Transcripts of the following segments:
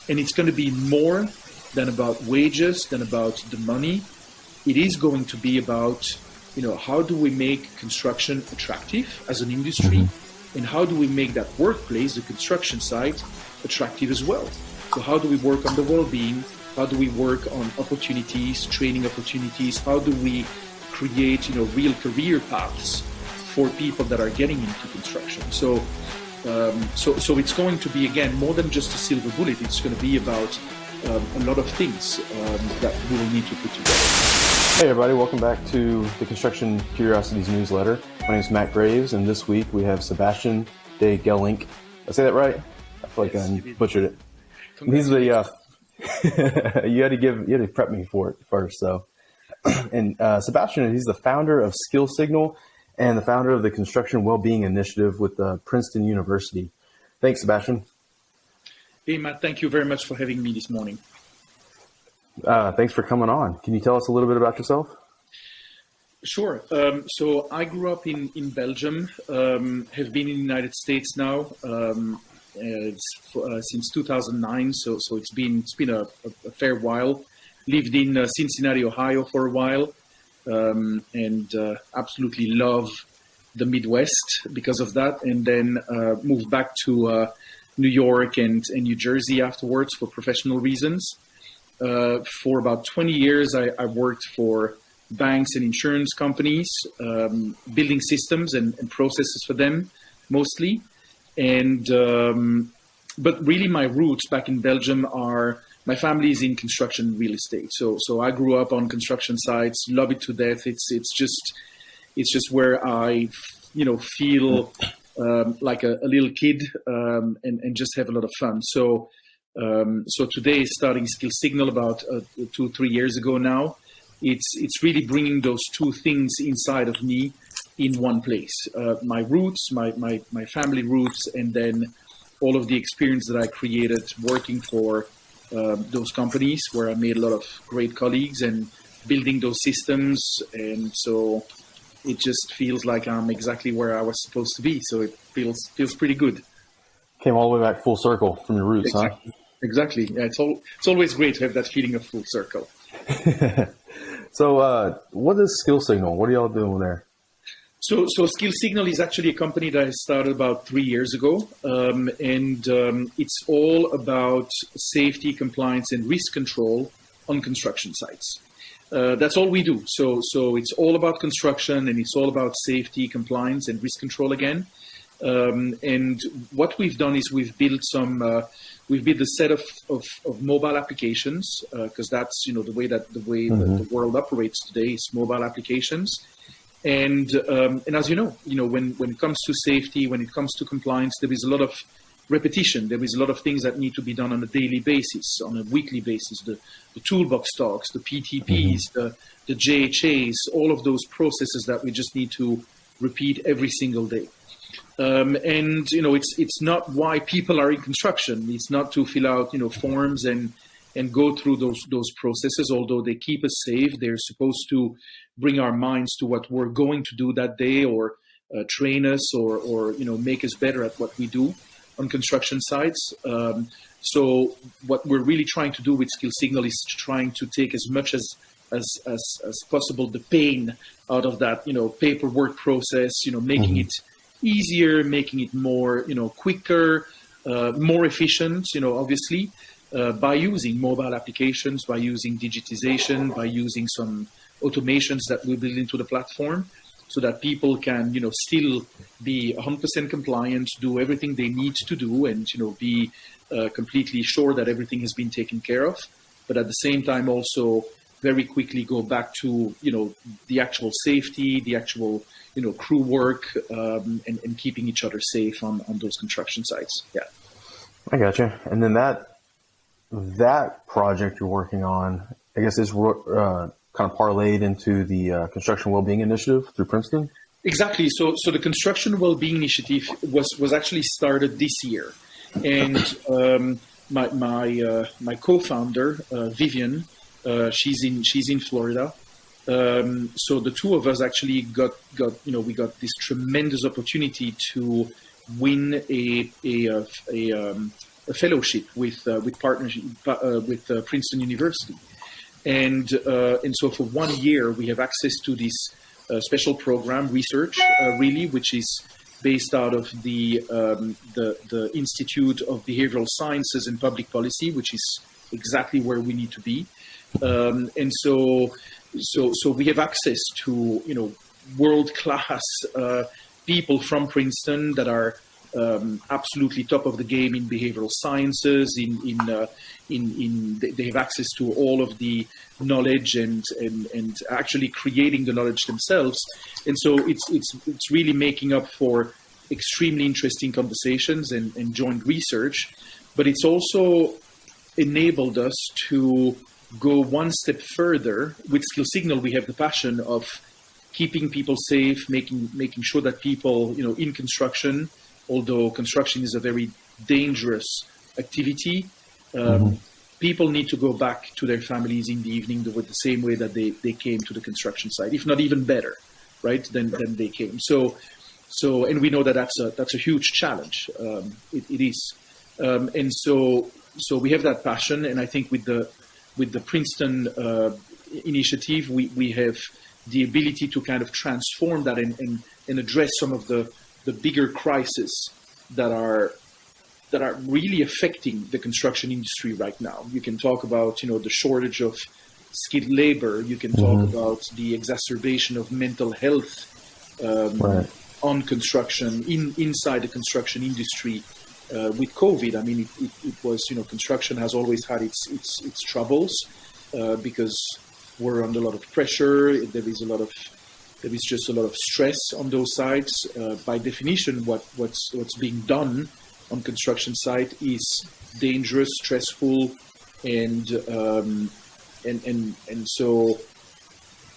And it's going to be more than about wages, than about the money. It is going to be about, how do we make construction attractive as an industry? And how do we make that workplace, the construction site, attractive as well? So how do we work on the well-being? How do we work on opportunities, training opportunities? How do we create, real career paths for people that are getting into construction? So it's going to be, again, more than just a silver bullet. It's going to be about a lot of things that we will need to put together. Hey everybody, welcome back to the Construction Curiosities newsletter. My name is Matt Graves, and this week we have Sebastien de Ghellinck. Did I say that right? I feel like I butchered it. He's the you had to prep me for it first. So, and Sebastien, he's the founder of Skill Signal and the founder of the Construction Wellbeing Initiative with Princeton University. Thanks, Sebastien. Hey Matt, thank you very much for having me this morning. Thanks for coming on. Can you tell us a little bit about yourself? Sure. So I grew up in Belgium, have been in the United States now since 2009. So it's been a fair while. Lived in Cincinnati, Ohio for a while, and absolutely love the Midwest because of that. And then moved back to New York and New Jersey afterwards for professional reasons. For about 20 years, I worked for banks and insurance companies, building systems and processes for them mostly. And but really my roots back in Belgium are, my family is in construction real estate. So I grew up on construction sites, love it to death. It's just where I, feel like a little kid and just have a lot of fun. So today, starting Skill Signal about 2-3 years ago now, it's really bringing those two things inside of me in one place. My roots, my family roots, and then all of the experience that I created working for those companies where I made a lot of great colleagues and building those systems. And so it just feels like I'm exactly where I was supposed to be. So it feels pretty good. Came all the way back full circle from your roots, exactly. Huh? Exactly. Yeah, it's always great to have that feeling of full circle. So what is Skill Signal? What are y'all doing there? So Skill Signal is actually a company that I started about 3 years ago. And it's all about safety, compliance, and risk control on construction sites. That's all we do. So it's all about construction, and it's all about safety, compliance, and risk control again. And what we've done is we've built a set of mobile applications, because that's the way the world operates today is mobile applications. And as you know, when it comes to safety, when it comes to compliance, there is a lot of repetition. There is a lot of things that need to be done on a daily basis, on a weekly basis. The toolbox talks, the PTPs, the JHAs, all of those processes that we just need to repeat every single day. And it's not why people are in construction. It's not to fill out forms and go through those processes. Although they keep us safe, they're supposed to bring our minds to what we're going to do that day, or train us, or make us better at what we do on construction sites. So what we're really trying to do with Skill Signal is trying to take as much as possible the pain out of that paperwork process. Making it easier, making it more, quicker, more efficient, obviously, by using mobile applications, by using digitization, by using some automations that we build into the platform so that people can, still be 100% compliant, do everything they need to do, and, be completely sure that everything has been taken care of. But at the same time, also very quickly go back to, the actual safety, the actual, crew work, and keeping each other safe on those construction sites. Yeah. I gotcha. And then that project you're working on, I guess, is kind of parlayed into the Construction Wellbeing Initiative through Princeton? Exactly. So the Construction Wellbeing Initiative was actually started this year. And my co-founder, Vivian, she's in Florida. So the two of us actually got this tremendous opportunity to win a a fellowship with partnership with Princeton University, and so for 1 year we have access to this special program research, really, which is based out of the Institute of Behavioral Sciences and Public Policy, which is exactly where we need to be, and so we have access to world-class people from Princeton that are absolutely top of the game in behavioral sciences. They have access to all of the knowledge and actually creating the knowledge themselves, and so it's really making up for extremely interesting conversations and joint research. But it's also enabled us to go one step further. With Skill Signal, we have the passion of keeping people safe, making sure that people, in construction, although construction is a very dangerous activity, people need to go back to their families in the evening with the same way that they came to the construction site, if not even better, right, than they came. So, and we know that that's a huge challenge. It is, and so we have that passion, and I think with the Princeton initiative, we have the ability to kind of transform that and address some of the bigger crises that are really affecting the construction industry right now. You can talk about the shortage of skilled labor. You can talk about the exacerbation of mental health on construction, inside the construction industry with COVID. I mean, it was construction has always had its troubles because we're under a lot of pressure. There is just a lot of stress on those sides. By definition, what's being done on construction site is dangerous, stressful, and so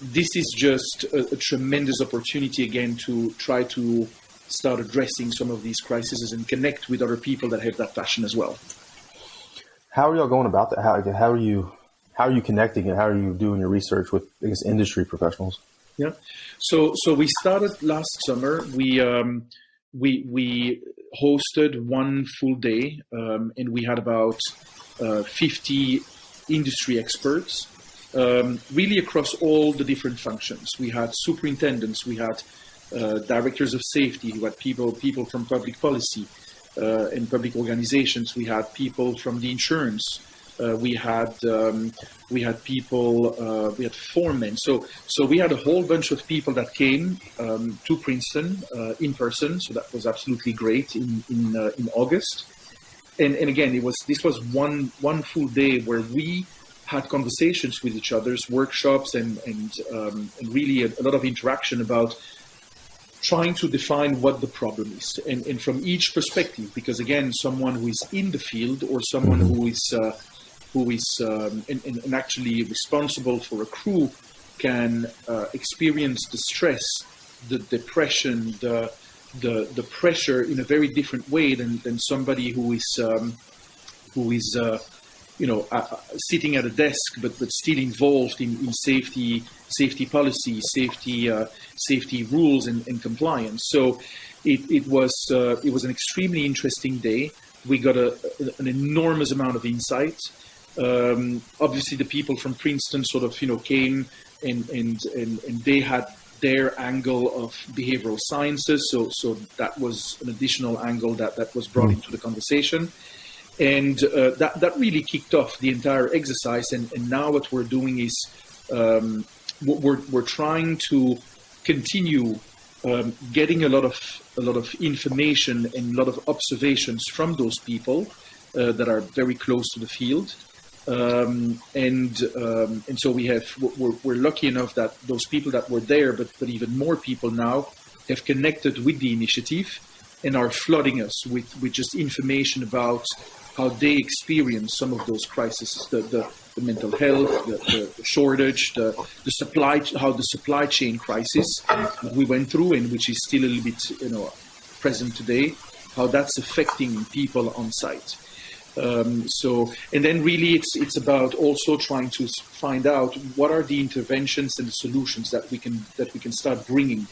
this is just a tremendous opportunity again to try to start addressing some of these crises and connect with other people that have that passion as well. How are y'all going about that? How are you connecting, and how are you doing your research with, I guess, industry professionals? Yeah, so we started last summer. We hosted one full day, and we had about 50 industry experts, really across all the different functions. We had superintendents, we had directors of safety, we had people from public policy and public organizations. We had people from the insurance. We had people, we had foremen. So we had a whole bunch of people that came to Princeton in person. So that was absolutely great in August. And again, this was one full day where we had conversations with each other's workshops and really a lot of interaction about trying to define what the problem is, and from each perspective, because again, someone who is in the field or someone who is and actually responsible for a crew can experience the stress, the depression, the pressure in a very different way than somebody who is sitting at a desk but still involved in safety policy, safety rules and compliance. So it was an extremely interesting day. We got an enormous amount of insight. Obviously, the people from Princeton sort of came and they had their angle of behavioral sciences. So that was an additional angle that was brought into the conversation. And that really kicked off the entire exercise. And now what we're doing is we're trying to continue getting a lot of information and a lot of observations from those people that are very close to the field. And so we're lucky enough that those people that were there, but even more people now have connected with the initiative and are flooding us with just information about how they experience some of those crises, the mental health, the shortage, the supply chain crisis we went through, and which is still a little bit present today, how that's affecting people on site. And then really it's about also trying to find out what are the interventions and the solutions that we can start bringing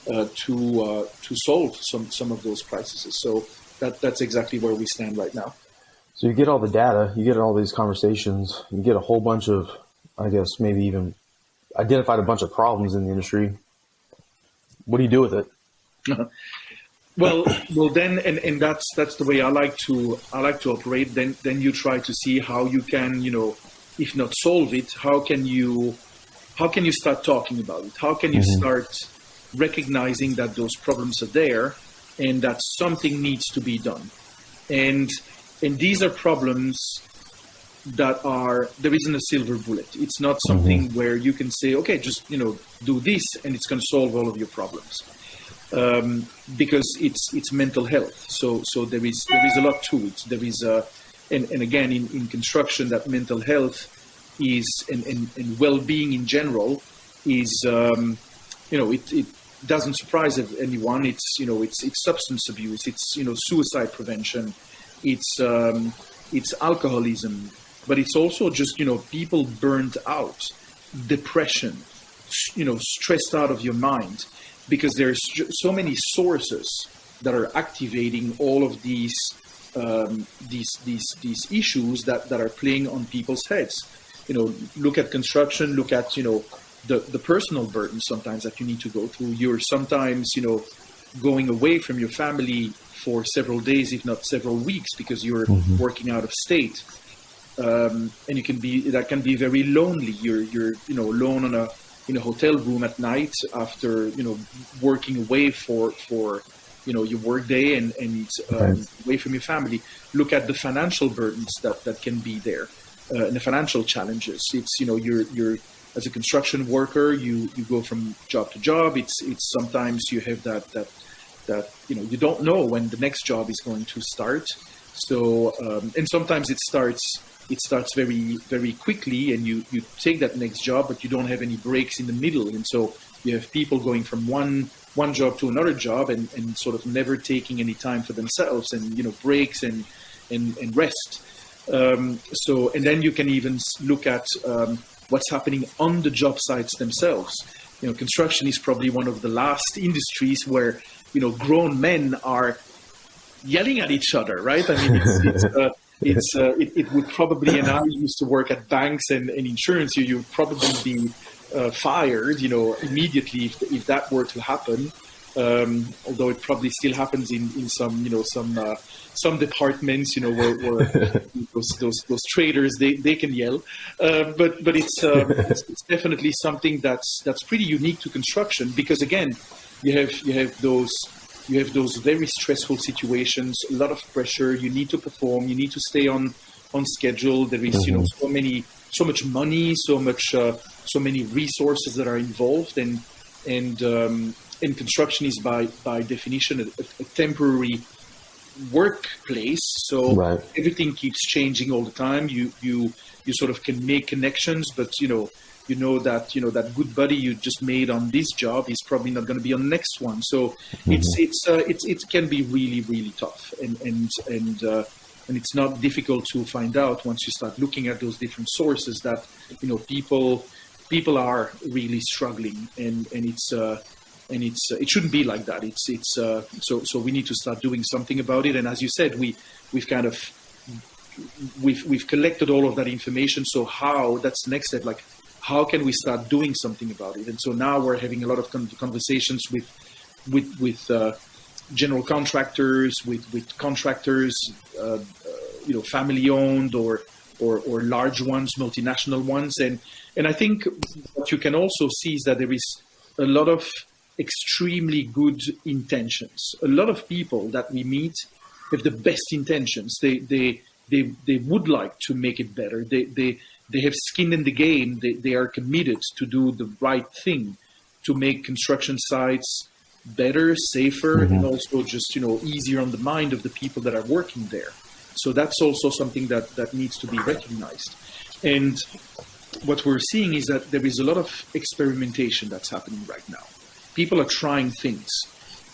to solve some of those crises. So that's exactly where we stand right now. So you get all the data, you get all these conversations, you get a whole bunch of, I guess, maybe even identified a bunch of problems in the industry. What do you do with it? Well, then, and that's the way I like to operate. Then you try to see how you can, if not solve it, how can you start talking about it? How can you start recognizing that those problems are there and that something needs to be done? And these are problems that there isn't a silver bullet. It's not something where you can say, okay, just, do this and it's going to solve all of your problems. Because it's mental health. So there is a lot to it. There is, and again, in construction, that mental health is, and well-being in general is, it doesn't surprise anyone. It's substance abuse. It's, suicide prevention. It's alcoholism, but it's also just, people burnt out, depression, stressed out of your mind, because there's so many sources that are activating all of these issues that are playing on people's heads. Look at construction, look at, the personal burden sometimes that you need to go through. You're sometimes, going away from your family for several days, if not several weeks, because you're working out of state. And that can be very lonely. You're alone in a hotel room at night after, working away for your work day and away from your family. Look at the financial burdens that can be there, and the financial challenges. It's, you're as a construction worker, you go from job to job. It's sometimes you have that you don't know when the next job is going to start. So, and sometimes it starts very, very quickly, and you take that next job, but you don't have any breaks in the middle. And so you have people going from one job to another job and sort of never taking any time for themselves and, breaks and rest. So, and then you can even look at what's happening on the job sites themselves. Construction is probably one of the last industries where, grown men are yelling at each other, right? I mean, it would probably, and I used to work at banks and insurance, you would probably be fired, immediately if that were to happen. Although it probably still happens in some departments, where those traders they can yell, but it's definitely something that's pretty unique to construction, because again, you have those very stressful situations, a lot of pressure. You need to perform. You need to stay on schedule. There is so much money, so many resources that are involved, and construction is by definition a temporary workplace. So everything keeps changing all the time. You sort of can make connections, but that good buddy you just made on this job is probably not going to be on the next one. So it can be really, really tough, and it's not difficult to find out once you start looking at those different sources that people are really struggling, and it shouldn't be like that. So we need to start doing something about it. And as you said, we've collected all of that information. So that's the next step, like, how can we start doing something about it? And so now we're having a lot of conversations with general contractors, with contractors, family owned or large ones, multinational ones. And I think what you can also see is that there is a lot of extremely good intentions. A lot of people that we meet have the best intentions. They would like to make it better. They have skin in the game. They are committed to do the right thing to make construction sites better, safer, and also just, easier on the mind of the people that are working there. So that's also something that needs to be recognized. And what we're seeing is that there is a lot of experimentation that's happening right now. People are trying things.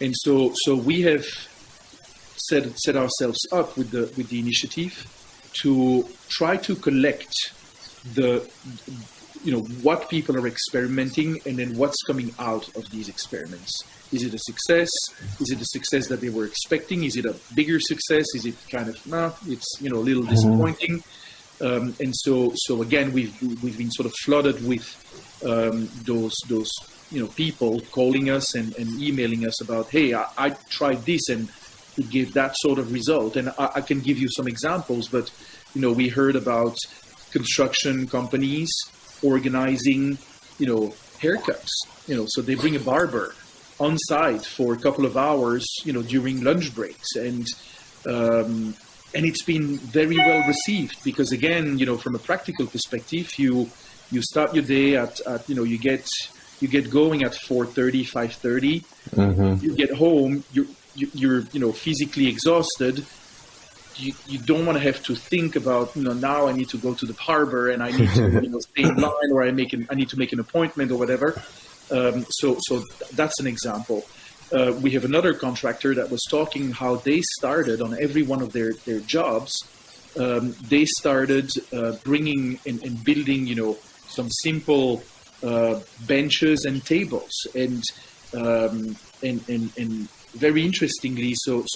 And so we have set ourselves up with the initiative to try to collect what people are experimenting and then what's coming out of these experiments. Is it a success? Is it a success that they were expecting? Is it a bigger success? Is it kind of, it's, a little disappointing. And so again, we've been sort of flooded with those people calling us and emailing us about, hey, I tried this and it gave that sort of result. And I can give you some examples, but we heard about construction companies organizing haircuts. So they bring a barber on site for a couple of hours during lunch breaks, and it's been very well received, because again, from a practical perspective, you start your day at you get going at 4:30, 5:30. You get home, you're physically exhausted. You don't want to have to think about now I need to go to the barber and I need to stay in line, or I need to make an appointment or whatever. So that's an example. We have another contractor that was talking how they started on every one of their jobs. They started bringing and building some simple benches and tables, and very interestingly,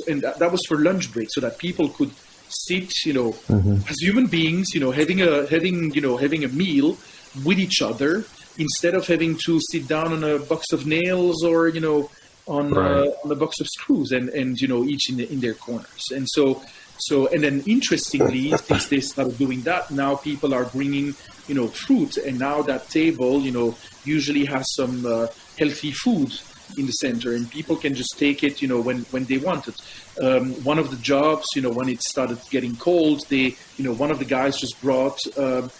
and that was for lunch break, so that people could sit, as human beings, having a meal with each other, instead of having to sit down on a box of nails or on a box of screws and each in their corners. And so and then interestingly, since they started doing that, now people are bringing fruit, and now that table usually has some healthy food in the center, and people can just take it when they want it. One of the jobs, when it started getting cold, one of the guys just brought an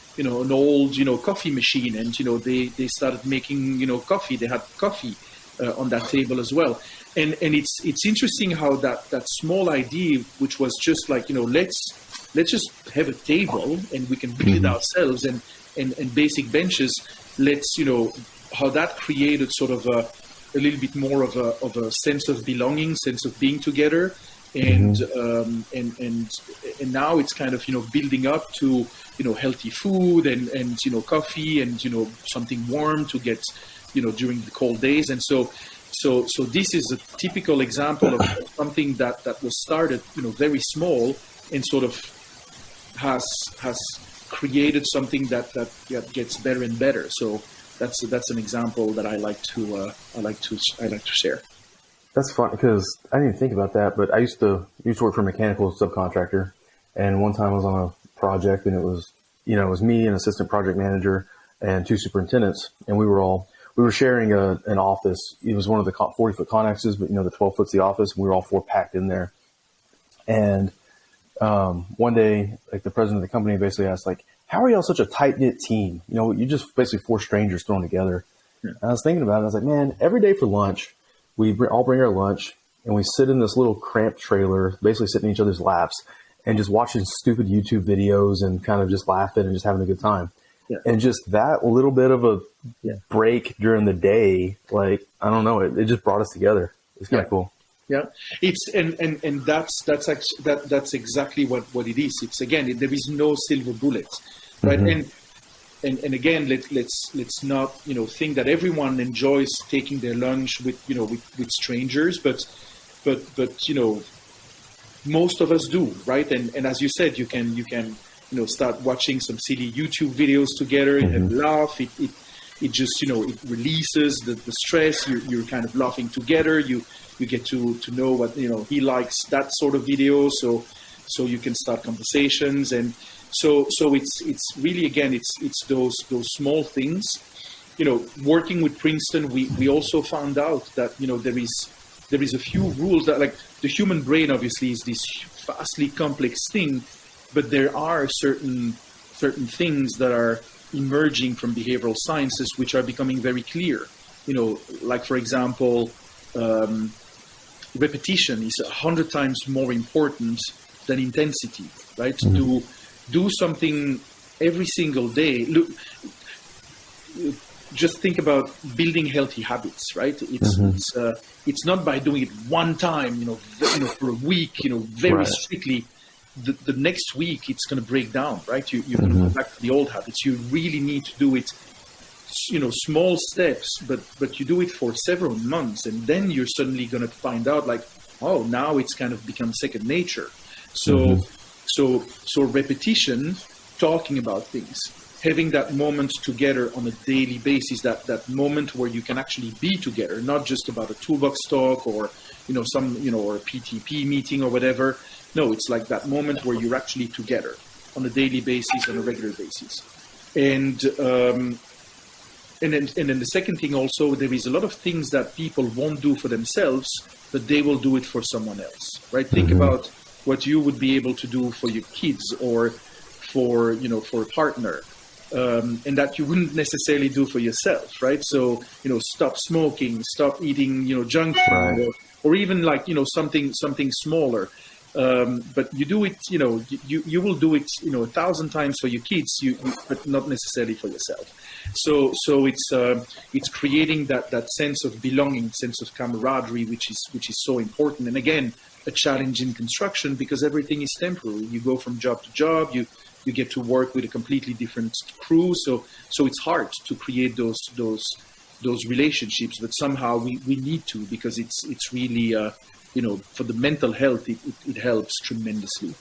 old coffee machine, and they started making coffee. They had coffee on that table as well. And it's interesting how that small idea, which was just like let's just have a table and we can build it ourselves, and basic benches, how that created sort of a little bit more of a sense of belonging, sense of being together, and now it's kind of building up to healthy food and coffee and something warm to get during the cold days. And so this is a typical example of something that was started very small and sort of has created something that gets better and better. So that's an example that I like to share. That's fun, because I didn't even think about that, but I used to work for a mechanical subcontractor, and one time I was on a project, and it was me, an assistant project manager, and two superintendents, and we were sharing an office. It was one of the 40-foot connexes, but the 12 foot's the office, and we were all four packed in there. And one day, like, the president of the company basically asked, like, how are y'all such a tight-knit team? You just basically four strangers thrown together. Yeah. And I was thinking about it. I was like, man, every day for lunch, we all bring our lunch, and we sit in this little cramped trailer, basically sitting in each other's laps, and just watching stupid YouTube videos and kind of just laughing and just having a good time. Yeah. And just that little bit of a break during the day, like, I don't know, it just brought us together. It's kind of cool. Yeah, it's and that's exactly what it is. It's, again, there is no silver bullet, right? And again, let's not think that everyone enjoys taking their lunch with strangers, but most of us do, right? And as you said, you can start watching some silly YouTube videos together and laugh. It just it releases the stress. You're kind of laughing together. You get to know what he likes, that sort of video, so you can start conversations. And so it's really, again, it's those small things. Working with Princeton, we also found out that there is a few rules that, like, the human brain obviously is this vastly complex thing, but there are certain things that are emerging from behavioral sciences which are becoming very clear. Like, for example, repetition is 100 times more important than intensity, right? To do something every single day. Look, just think about building healthy habits, right? It's not by doing it one time, for a week, very strictly. The next week it's going to break down, right? You're going to go back to the old habits. You really need to do it small steps, but you do it for several months, and then you're suddenly going to find out like, oh, now it's kind of become second nature. So so repetition, talking about things, having that moment together on a daily basis, that moment where you can actually be together, not just about a toolbox talk or or a PTP meeting or whatever. No, it's like that moment where you're actually together on a daily basis, on a regular basis. And then the second thing also, there is a lot of things that people won't do for themselves, but they will do it for someone else, right? Think about what you would be able to do for your kids or for a partner, and that you wouldn't necessarily do for yourself, right? So, stop smoking, stop eating, junk food, Right. or even like, something smaller. But you do it, you will do it, 1,000 times for your kids, but not necessarily for yourself. So it's creating that sense of belonging, sense of camaraderie, which is so important. And again, a challenge in construction because everything is temporary. You go from job to job, you get to work with a completely different crew. So it's hard to create those relationships, but somehow we need to, because it's really, for the mental health, it helps tremendously.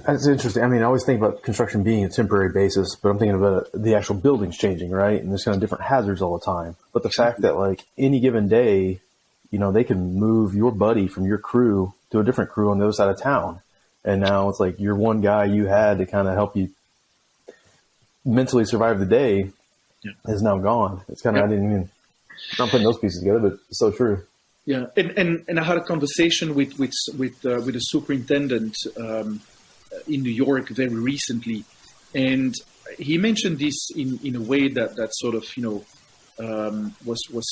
That's interesting. I mean, I always think about construction being a temporary basis, but I'm thinking about the actual buildings changing, right? And there's kind of different hazards all the time. But the fact that like any given day, they can move your buddy from your crew to a different crew on the other side of town. And now it's like your one guy you had to kind of help you mentally survive the day is now gone. It's kind of, I'm putting those pieces together, but it's so true. Yeah, and I had a conversation with a superintendent in New York very recently, and he mentioned this in a way that sort of was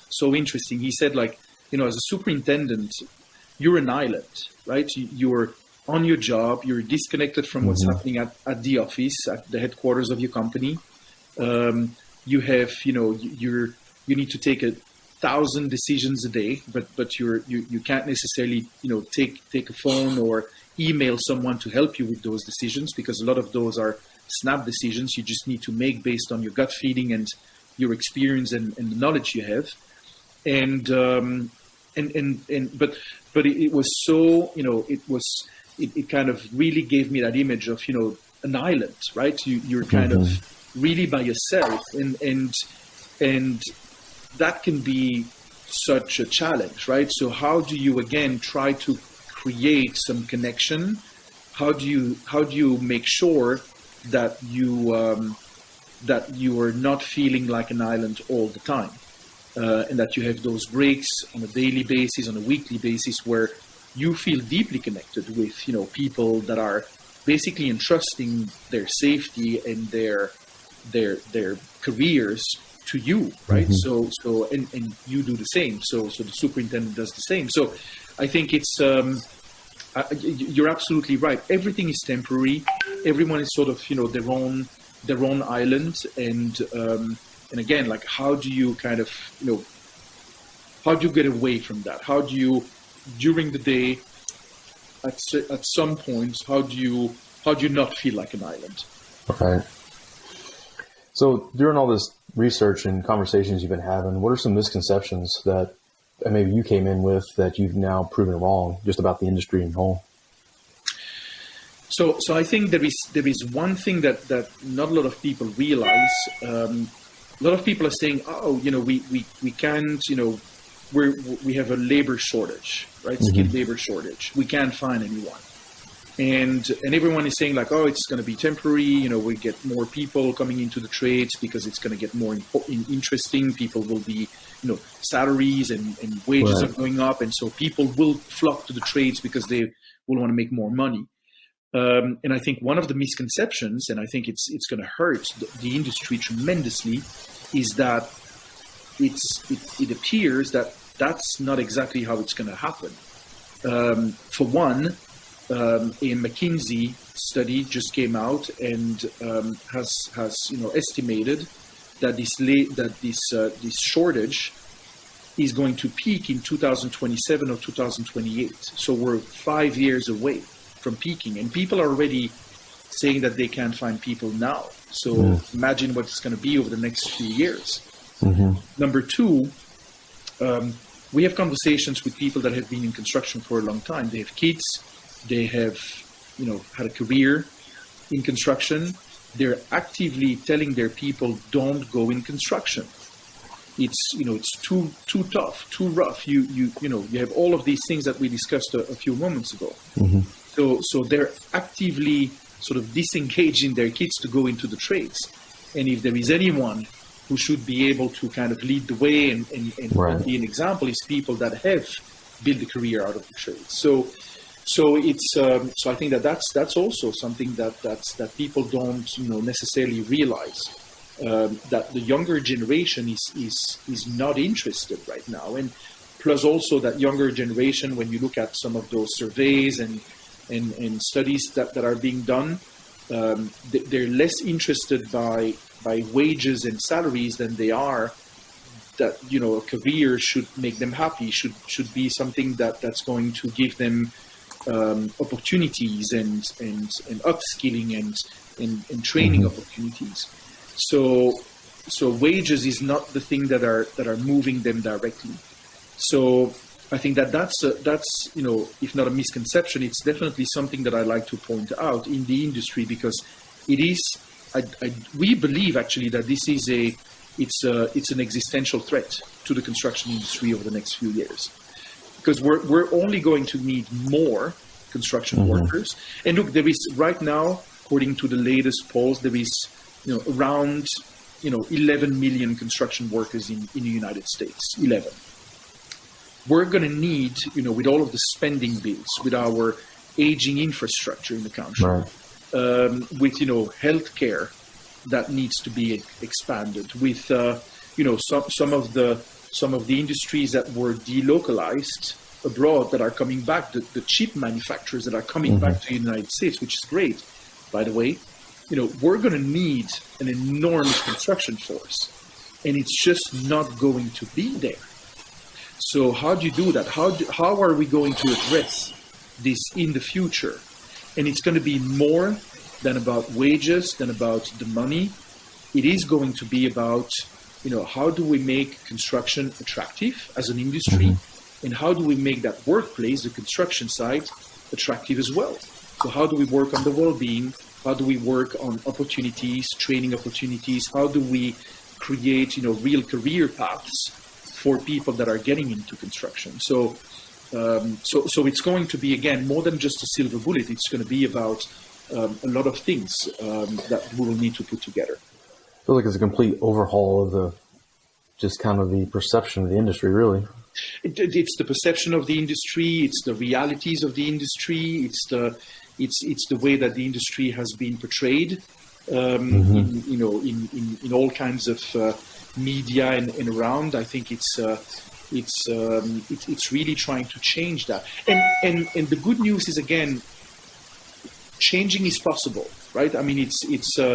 so interesting. He said, like, as a superintendent, you're an island, right? You're on your job, you're disconnected from what's happening at the office, at the headquarters of your company. You have, you need to take 1,000 decisions a day, but you can't necessarily, take a phone or email someone to help you with those decisions, because a lot of those are snap decisions you just need to make based on your gut feeling and your experience and the knowledge you have. But it was so, it kind of really gave me that image of, an island, right? You're kind of really by yourself, and that can be such a challenge, right? So how do you again try to create some connection? How do you make sure that you are not feeling like an island all the time, and that you have those breaks on a daily basis, on a weekly basis, where you feel deeply connected with people that are basically entrusting their safety and their careers to you, right? So and you do the same. So the superintendent does the same. So I think it's you're absolutely right. Everything is temporary. Everyone is sort of their own island, and again, like, how do you kind of how do you get away from that? How do you, during the day, at some points, how do you not feel like an island? Okay. So during all this research and conversations you've been having, what are some misconceptions that maybe you came in with that you've now proven wrong just about the industry in whole? So I think there is one thing that not a lot of people realize. A lot of people are saying, oh, we can't, we have a labor shortage, right? Skilled labor shortage. We can't find anyone. And everyone is saying, like, oh, it's going to be temporary. We get more people coming into the trades because it's going to get more interesting. People will be, salaries and wages are going up. And so people will flock to the trades because they will want to make more money. And I think one of the misconceptions, and I think it's going to hurt the industry tremendously, is that it appears that that's not exactly how it's going to happen. For one, a McKinsey study just came out and has estimated that this shortage is going to peak in 2027 or 2028. So we're 5 years away from peaking, and people are already saying that they can't find people now. So imagine what it's going to be over the next few years. Number two, we have conversations with people that have been in construction for a long time. They have kids, they have, had a career in construction. They're actively telling their people, don't go in construction. It's too tough, too rough. You have all of these things that we discussed a few moments ago. So they're actively sort of disengaging their kids to go into the trades. And if there is anyone who should be able to kind of lead the way and be an example, is people that have built a career out of the trades. So I think that's also something that people don't necessarily realize, that the younger generation is not interested right now. And plus also that younger generation, when you look at some of those surveys and studies that are being done, they're less interested by wages and salaries than they are that a career should make them happy, should be something that's going to give them opportunities and upskilling and training opportunities. So wages is not the thing that are moving them directly. So I think that's if not a misconception, it's definitely something that I like to point out in the industry, because it is. We believe actually that this is it's an existential threat to the construction industry over the next few years, because we're only going to need more construction workers. And look, there is right now, according to the latest polls, there is around 11 million construction workers in the United States. 11. We're going to need, with all of the spending bills, with our aging infrastructure in the country, with healthcare that needs to be expanded, with some of the industries that were delocalized abroad that are coming back, the chip manufacturers that are coming back to the United States, which is great, by the way. We're going to need an enormous construction force, and it's just not going to be there. So how do you do that? How are we going to address this in the future? And it's going to be more than about wages, than about the money. It is going to be about, how do we make construction attractive as an industry? And how do we make that workplace, the construction site, attractive as well? So how do we work on the well-being? How do we work on opportunities, training opportunities? How do we create, real career paths for people that are getting into construction? So it's going to be, again, more than just a silver bullet. It's going to be about a lot of things that we will need to put together. I feel like it's a complete overhaul of the perception of the industry, really. It's the perception of the industry. It's the realities of the industry. It's the way that the industry has been portrayed, in all kinds of media and around. I think it's really trying to change that. And the good news is, again, changing is possible, right? I mean, there is a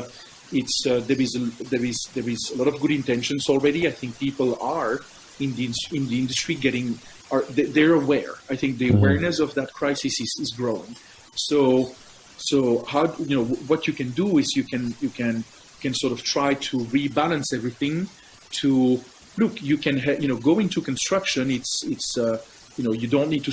lot of good intentions already. I think people are in the industry they're aware. I think the awareness of that crisis is growing. So how, what you can do is you can sort of try to rebalance everything to look, you can go into construction. It's you don't need to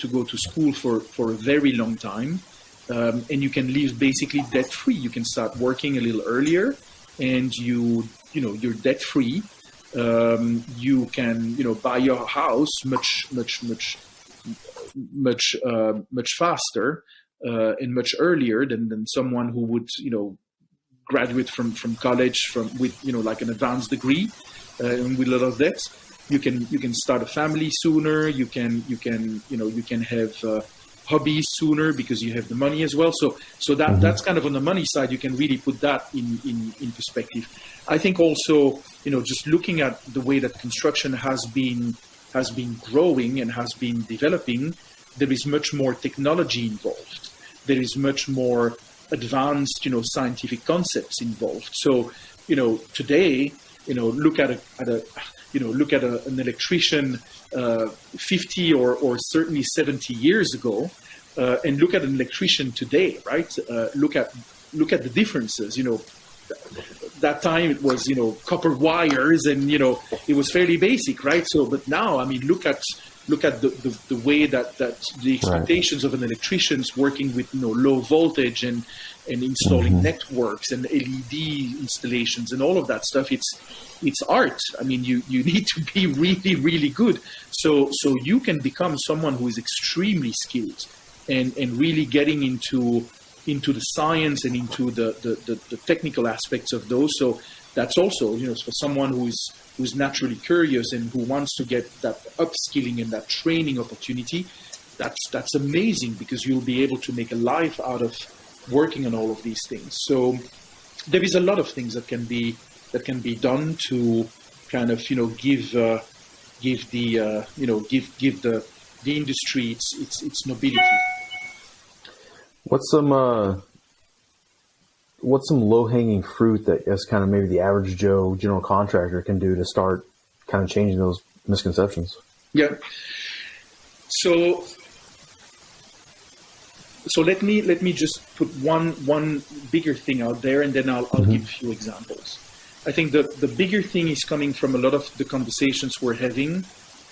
go to school for a very long time. And you can live basically debt free. You can start working a little earlier and you're debt free. You can, buy your house much faster and much earlier than someone who would, graduate from college with like an advanced degree and with a lot of debt. You can start a family sooner. You can have hobbies sooner because you have the money as well. So that's kind of on the money side. You can really put that in perspective. I think also, just looking at the way that construction has been growing and has been developing, there is much more technology involved. There is much more advanced, scientific concepts involved. So, today, look at an electrician 50 or certainly 70 years ago. and look at an electrician today, right? Look at the differences. That time it was copper wires, and it was fairly basic, right? So, but now, I mean, look at the way that the expectations of an electrician's working with low voltage and installing networks and LED installations and all of that stuff. It's art. I mean, you need to be really, really good. So you can become someone who is extremely skilled and really getting into the science and into the technical aspects of those. So that's also, for someone who's naturally curious and who wants to get that upskilling and that training opportunity, that's amazing, because you'll be able to make a life out of working on all of these things. So there is a lot of things that can be done to kind of give the industry its nobility. What's some low-hanging fruit that is kind of maybe the average Joe general contractor can do to start kind of changing those misconceptions? Yeah. So let me just put one bigger thing out there, and then I'll give a few examples. I think the bigger thing is coming from a lot of the conversations we're having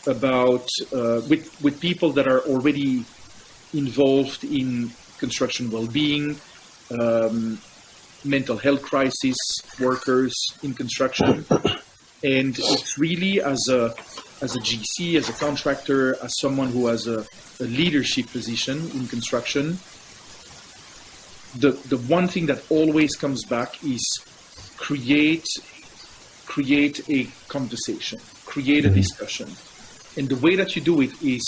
about with people that are already involved in construction well-being, mental health crisis workers in construction, and it's really as a GC, as a contractor, as someone who has a leadership position in construction. The one thing that always comes back is create a conversation, create a discussion, and the way that you do it is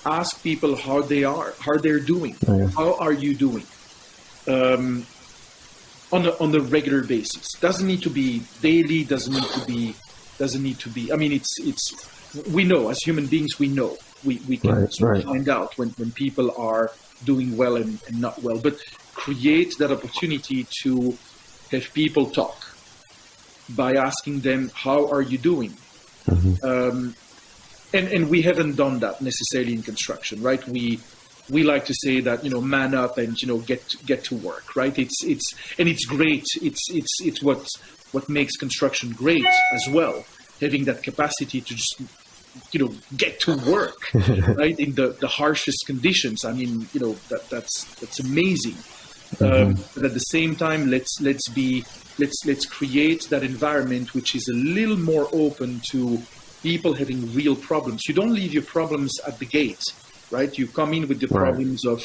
ask people how they're doing. How are you doing? On a regular basis. Doesn't need to be daily. Doesn't need to be. I mean, it's. We know, as human beings, we know we can find out when people are doing well and not well. But create that opportunity to have people talk by asking them, how are you doing? And we haven't done that necessarily in construction, right? We like to say that, man up and, get to work, right? It's great. It's what makes construction great as well. Having that capacity to just, get to work, right? In the harshest conditions. I mean, that's amazing. But at the same time, let's create that environment which is a little more open to people having real problems. You don't leave your problems at the gate, right? You come in with the problems of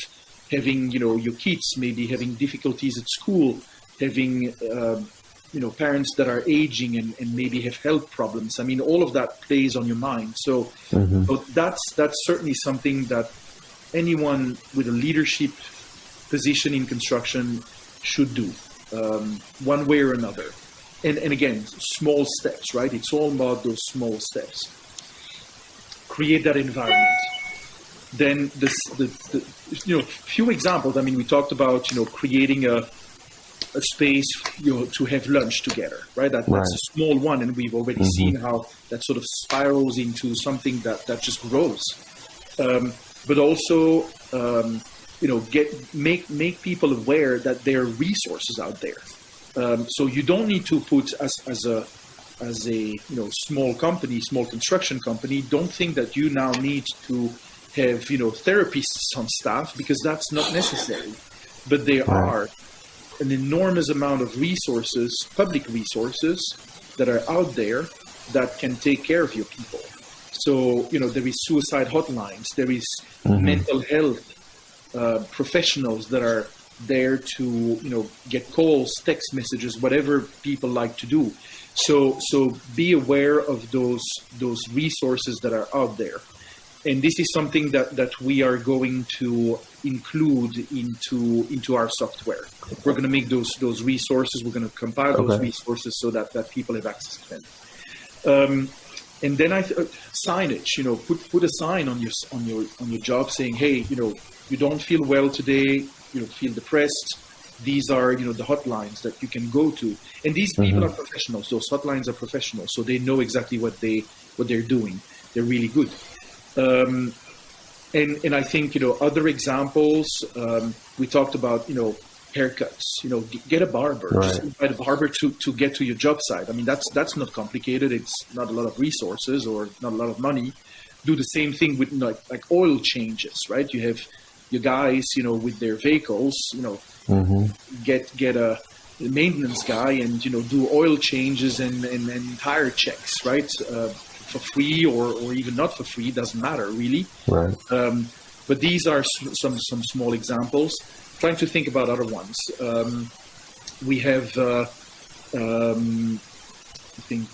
having, your kids maybe having difficulties at school, having, parents that are aging and maybe have health problems. I mean, all of that plays on your mind. So, but that's certainly something that anyone with a leadership position in construction should do, one way or another. And again, small steps, right? It's all about those small steps. Create that environment. Then the few examples. I mean, we talked about creating a space to have lunch together, right? That's a small one, and we've already seen how that sort of spirals into something that just grows. But also, make people aware that there are resources out there. So you don't need to put as a small company, small construction company, don't think that you now need to have therapists on staff, because that's not necessary. But there are an enormous amount of resources, public resources, that are out there that can take care of your people. So there is suicide hotlines, there is mental health professionals that are there to get calls, text messages, whatever people like to do. So be aware of those resources that are out there, and this is something that we are going to include into our software. We're going to make those resources. We're going to compile those resources so that people have access to them. And then signage. Put a sign on your job saying, hey, you don't feel well today. Feel depressed. These are, the hotlines that you can go to. And these people are professionals. Those hotlines are professionals, so they know exactly what they're doing. They're really good. And I think, other examples, we talked about, haircuts, get a barber, Right. just invite a barber to get to your job site. I mean, that's not complicated. It's not a lot of resources or not a lot of money. Do the same thing with like oil changes, right? You have your guys, with their vehicles, get a maintenance guy and, do oil changes and tire checks, right? For free or even not for free, doesn't matter really. Right. But these are some small examples. Trying to think about other ones. We have, I think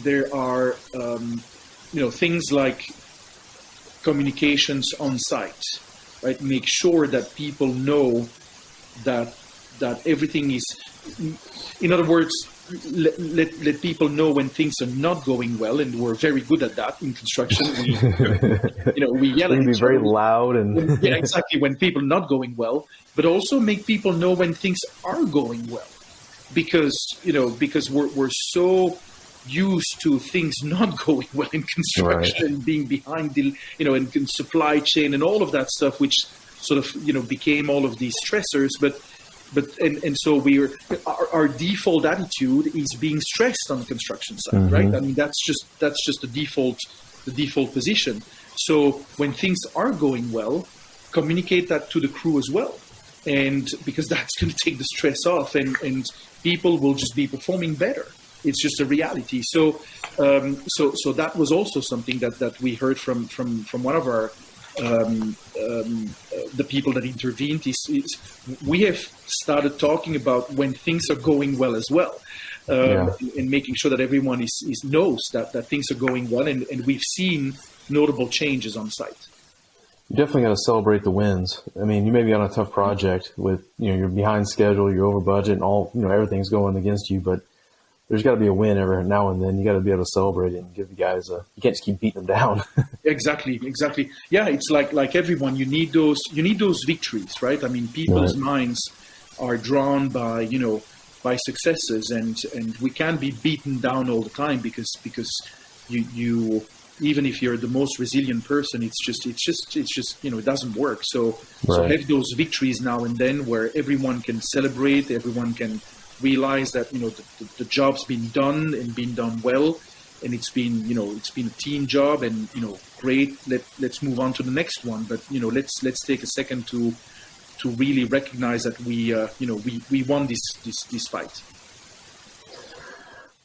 there are things like communications on site, right? Make sure that people know that everything is, in other words, let people know when things are not going well, and we're very good at that in construction. We yell at be very loud and yeah, exactly, when people are not going well, but also make people know when things are going well, because we're so used to things not going well in construction, right, being behind the in supply chain and all of that stuff, which sort of became all of these stressors, but so our default attitude is being stressed on the construction side, right? I mean, that's just the default position. So when things are going well, communicate that to the crew as well, and because that's going to take the stress off, and people will just be performing better. It's just a reality. So so that was also something that we heard from one of our the people that intervened is we have started talking about when things are going well as well, and making sure that everyone knows that things are going well, and we've seen notable changes on site. You definitely got to celebrate the wins. I mean, you may be on a tough project with you're behind schedule, you're over budget, and all everything's going against you, but there's got to be a win every now and then. You got to be able to celebrate it and give the guys you can't just keep beating them down. Exactly. Yeah, it's like everyone. You need those victories, right? I mean, people's minds are drawn by by successes, and we can't be beaten down all the time because you even if you're the most resilient person, it's just it doesn't work. So have those victories now and then where everyone can celebrate, everyone can realize that the job's been done and been done well, and it's been a team job, and great. Let's move on to the next one. But let's take a second to really recognize that we won this fight.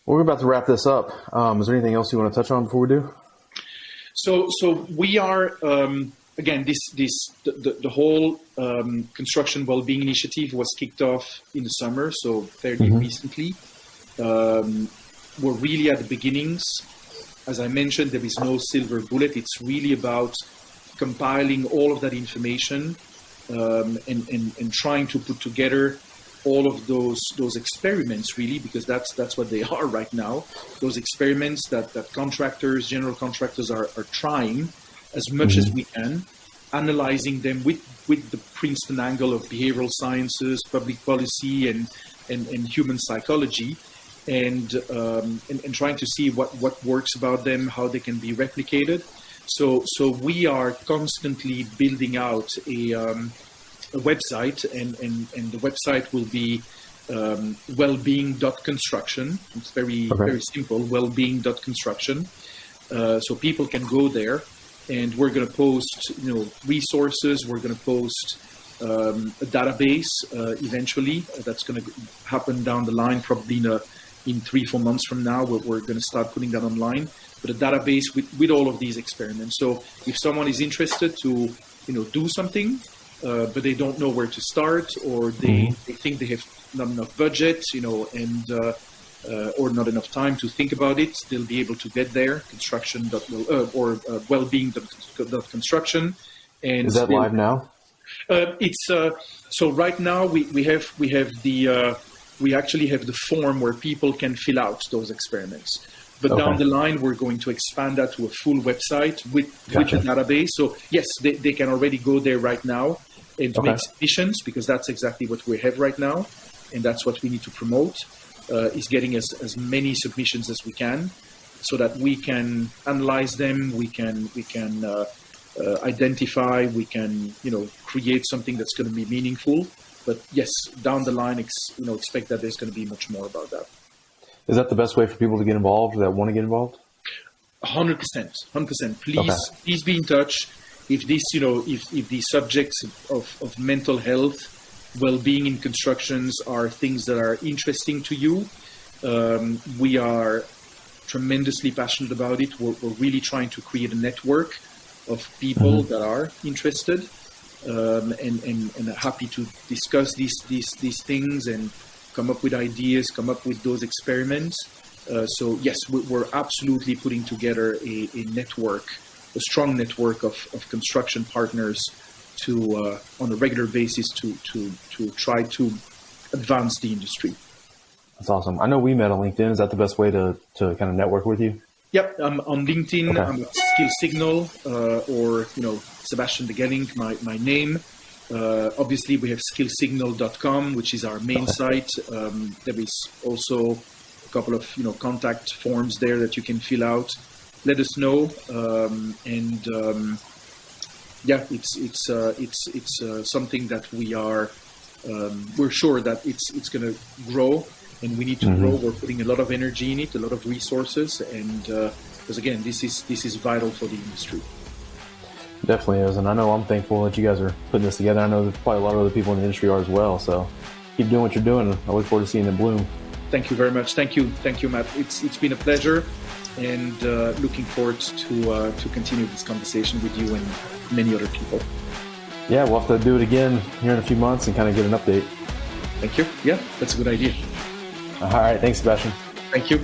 Well, we're about to wrap this up. Is there anything else you want to touch on before we do? So we are again, the whole Construction Wellbeing Initiative was kicked off in the summer, so fairly recently. We're really at the beginnings. As I mentioned, there is no silver bullet. It's really about compiling all of that information and trying to put together all of those experiments, really, because that's what they are right now. Those experiments that contractors, general contractors are trying as much as we can, analyzing them with the Princeton angle of behavioral sciences, public policy, and human psychology, and trying to see what works about them, how they can be replicated. So we are constantly building out a website, and the website will be wellbeing.construction. It's very simple, wellbeing.construction. So people can go there, and we're going to post resources. We're going to post a database eventually. That's going to happen down the line, probably in 3-4 months from now. We're going to start putting that online, but a database with all of these experiments. So if someone is interested to do something, but they don't know where to start, or they think they have not enough budget, or not enough time to think about it, they'll be able to get there. Wellbeing.construction. And is that live now? It's so right now we actually have the form where people can fill out those experiments. But down the line, we're going to expand that to a full website with the database. So yes, they can already go there right now and make submissions, because that's exactly what we have right now, and that's what we need to promote. is getting as many submissions as we can, so that we can analyze them, we can identify, we can create something that's going to be meaningful. But yes, down the line, expect that there's going to be much more about that. Is that the best way for people to get involved that want to get involved? 100%. Please be in touch. If this, if the subjects of mental health, well-being in constructions are things that are interesting to you, we are tremendously passionate about it. We're really trying to create a network of people that are interested, and happy to discuss these things and come up with ideas, come up with those experiments. So yes, we're absolutely putting together a network, a strong network of construction partners to on a regular basis to try to advance the industry. That's awesome. I know we met on LinkedIn. Is that the best way to kind of network with you? Yep, I'm on LinkedIn. Okay. I'm at Skill Signal, or Sebastien de Ghellinck, my name. Obviously, we have skillsignal.com, which is our main site. There is also a couple of contact forms there that you can fill out. Let us know, yeah, it's something that we're sure that it's going to grow, and we need to grow. We're putting a lot of energy in it, a lot of resources, and because again, this is vital for the industry. Definitely is, and I know I'm thankful that you guys are putting this together. I know that probably a lot of other people in the industry are as well. So keep doing what you're doing. I look forward to seeing it bloom. Thank you very much. Thank you, Matt. It's been a pleasure, and looking forward to continue this conversation with you and many other people. Yeah, we'll have to do it again here in a few months and kind of get an update. Thank you. Yeah, that's a good idea. All right. Thanks, Sebastien. Thank you.